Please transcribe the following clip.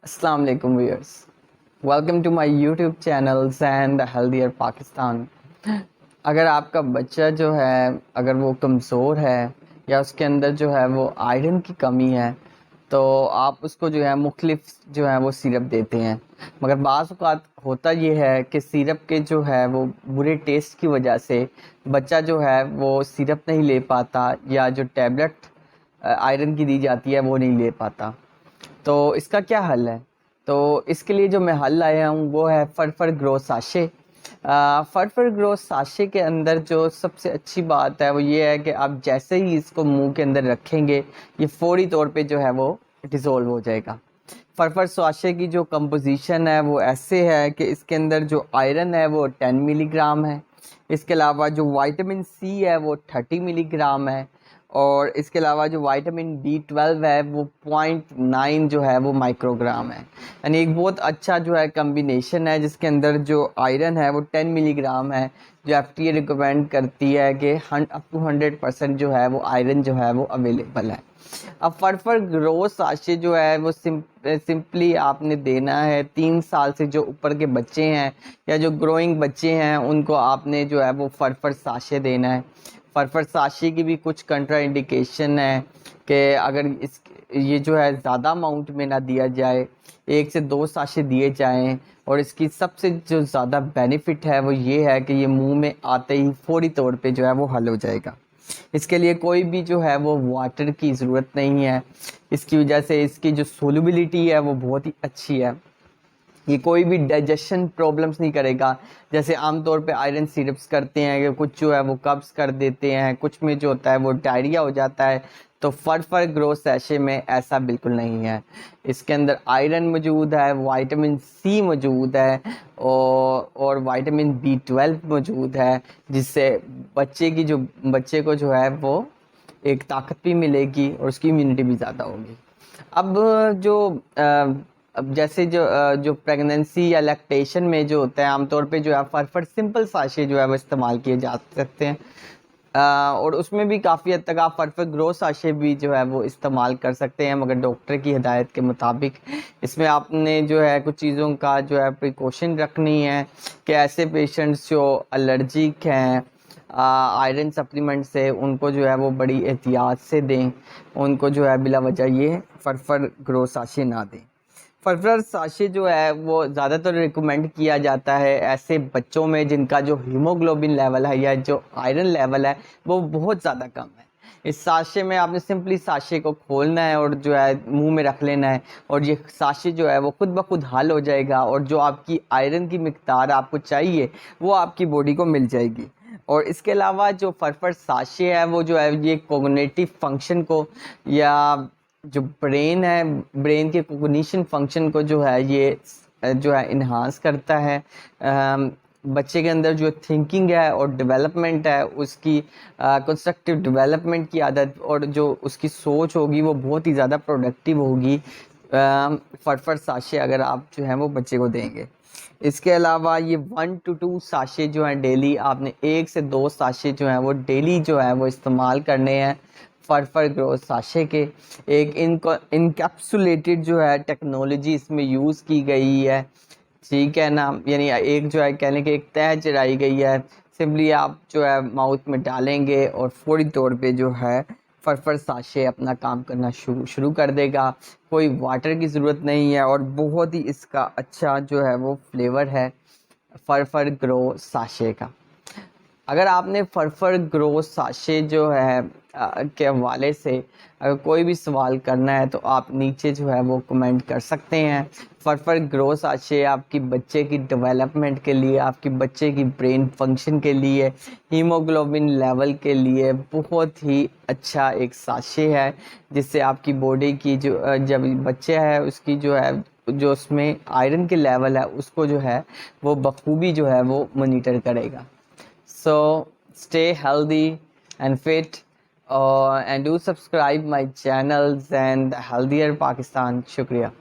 السلام علیکم viewers, welcome to my YouTube channel Zain دا ہیلدیئر پاکستان۔ اگر آپ کا بچہ جو ہے اگر وہ کمزور ہے یا اس کے اندر جو ہے وہ آئرن کی کمی ہے تو آپ اس کو جو ہے مختلف جو ہے وہ سیرپ دیتے ہیں، مگر بعض اوقات ہوتا یہ ہے کہ سیرپ کے جو ہے وہ برے ٹیسٹ کی وجہ سے بچہ جو ہے وہ سیرپ نہیں لے پاتا یا جو ٹیبلٹ آئرن کی دی جاتی ہے وہ نہیں لے پاتا۔ تو اس کا کیا حل ہے؟ تو اس کے لیے جو میں حل لایا ہوں وہ ہے فرفر گرو ساشے۔ فرفر گرو ساشے کے اندر جو سب سے اچھی بات ہے وہ یہ ہے کہ آپ جیسے ہی اس کو منہ کے اندر رکھیں گے یہ فوری طور پہ جو ہے وہ ڈیزولو ہو جائے گا۔ فرفر ساشے کی جو کمپوزیشن ہے وہ ایسے ہے کہ اس کے اندر جو آئرن ہے وہ 10 ملی گرام ہے، اس کے علاوہ جو وائٹامن سی ہے وہ 30 ملی گرام ہے، اور اس کے علاوہ جو وائٹامن B12 ہے وہ 0.9 جو ہے وہ مائکرو گرام ہے، یعنی ایک بہت اچھا جو ہے کمبینیشن ہے جس کے اندر جو آئرن ہے وہ 10 ملی گرام ہے، جو FTA ریکمینڈ کرتی ہے کہ اپ ٹو 100% جو ہے وہ آئرن جو ہے وہ اویلیبل ہے۔ اب فرفر گرو ساشے جو ہے وہ سمپلی آپ نے دینا ہے 3 سال سے جو اوپر کے بچے ہیں یا جو گروئنگ بچے ہیں ان کو آپ نے جو ہے وہ فرفر ساشے دینا ہے۔ فرفر ساشے کی بھی کچھ کنٹرا انڈیکیشن ہے کہ اگر یہ جو ہے زیادہ اماؤنٹ میں نہ دیا جائے، 1 سے 2 ساشے دیے جائیں، اور اس کی سب سے جو زیادہ بینیفٹ ہے وہ یہ ہے کہ یہ منہ میں آتے ہی فوری طور پہ جو ہے وہ حل ہو جائے گا۔ اس کے لیے کوئی بھی جو ہے وہ واٹر کی ضرورت نہیں ہے، اس کی وجہ سے اس کی جو سولوبلٹی ہے وہ بہت ہی اچھی ہے، یہ کوئی بھی ڈائجیشن پرابلمس نہیں کرے گا جیسے عام طور پہ آئرن سیرپس کرتے ہیں کہ کچھ جو ہے وہ قبض کر دیتے ہیں، کچھ میں جو ہوتا ہے وہ ڈائریا ہو جاتا ہے۔ تو فرفر گرو سیشے میں ایسا بالکل نہیں ہے، اس کے اندر آئرن موجود ہے، وائٹامن سی موجود ہے، اور وائٹامن B12 موجود ہے، جس سے بچے کو جو ہے وہ ایک طاقت بھی ملے گی اور اس کی امیونٹی بھی زیادہ ہوگی۔ اب اب جیسے جو پریگننسی یا لیکٹیشن میں جو ہوتا ہے عام طور پہ جو ہے فرفر سمپل ساشے جو ہے وہ استعمال کیے جا سکتے ہیں، اور اس میں بھی کافی حد تک آپ فرفر گرو ساشے بھی جو ہے وہ استعمال کر سکتے ہیں، مگر ڈاکٹر کی ہدایت کے مطابق اس میں آپ نے جو ہے کچھ چیزوں کا جو ہے پریکاشن رکھنی ہے کہ ایسے پیشنٹس جو الرجک ہیں آئرن سپلیمنٹ سے ان کو جو ہے وہ بڑی احتیاط سے دیں، ان کو جو ہے بلا وجہ یہ فرفر گرو ساشے نہ دیں۔ فرفر ساشے جو ہے وہ زیادہ تر ریکمینڈ کیا جاتا ہے ایسے بچوں میں جن کا جو ہیموگلوبن لیول ہے یا جو آئرن لیول ہے وہ بہت زیادہ کم ہے۔ اس ساشے میں آپ نے سمپلی ساشے کو کھولنا ہے اور جو ہے منہ میں رکھ لینا ہے، اور یہ ساشے جو ہے وہ خود بخود حل ہو جائے گا، اور جو آپ کی آئرن کی مقدار آپ کو چاہیے وہ آپ کی باڈی کو مل جائے گی۔ اور اس کے علاوہ جو فرفر ساشے ہے وہ جو ہے یہ کوگنیٹو فنکشن کو یا جو برین ہے، برین کے کوگنیشن فنکشن کو جو ہے یہ جو ہے انہانس کرتا ہے، بچے کے اندر جو تھنکنگ ہے اور ڈیولپمنٹ ہے اس کی کنسٹرکٹیو ڈیولپمنٹ کی عادت اور جو اس کی سوچ ہوگی وہ بہت ہی زیادہ پروڈکٹیو ہوگی فرفر ساشے اگر آپ جو ہیں وہ بچے کو دیں گے۔ اس کے علاوہ یہ 1 to 2 ساشے جو ہیں ڈیلی آپ نے 1 سے 2 ساشے جو ہیں وہ ڈیلی جو ہے وہ استعمال کرنے ہیں فرفر گرو ساشے کے۔ ایک انکیپسولیٹڈ جو ہے ٹیکنالوجی اس میں یوز کی گئی ہے، ٹھیک ہے نا، یعنی ایک جو ہے کہنے کہ ایک تہہ چڑھائی گئی ہے، سمپلی آپ جو ہے ماؤتھ میں ڈالیں گے اور فوری طور پہ جو ہے فرفر ساشے اپنا کام کرنا شروع کر دے گا، کوئی واٹر کی ضرورت نہیں ہے، اور بہت ہی اس کا اچھا جو ہے وہ فلیور ہے فرفر گرو ساشے کا۔ اگر آپ نے فرفر گرو ساشے جو ہے کے حوالے سے اگر کوئی بھی سوال کرنا ہے تو آپ نیچے جو ہے وہ کمنٹ کر سکتے ہیں۔ فرفر گرو ساشے آپ کی بچے کی ڈیولپمنٹ کے لیے، آپ کی بچے کی برین فنکشن کے لیے، ہیموگلوبن لیول کے لیے بہت ہی اچھا ایک ساشے ہے، جس سے آپ کی باڈی کی جو جب بچہ ہے اس کی جو ہے جو اس میں آئرن کے لیول ہے اس کو جو ہے وہ بخوبی جو ہے وہ مانیٹر کرے گا۔ So stay healthy and fit, and do subscribe my channels and Healthier Pakistan. Shukriya.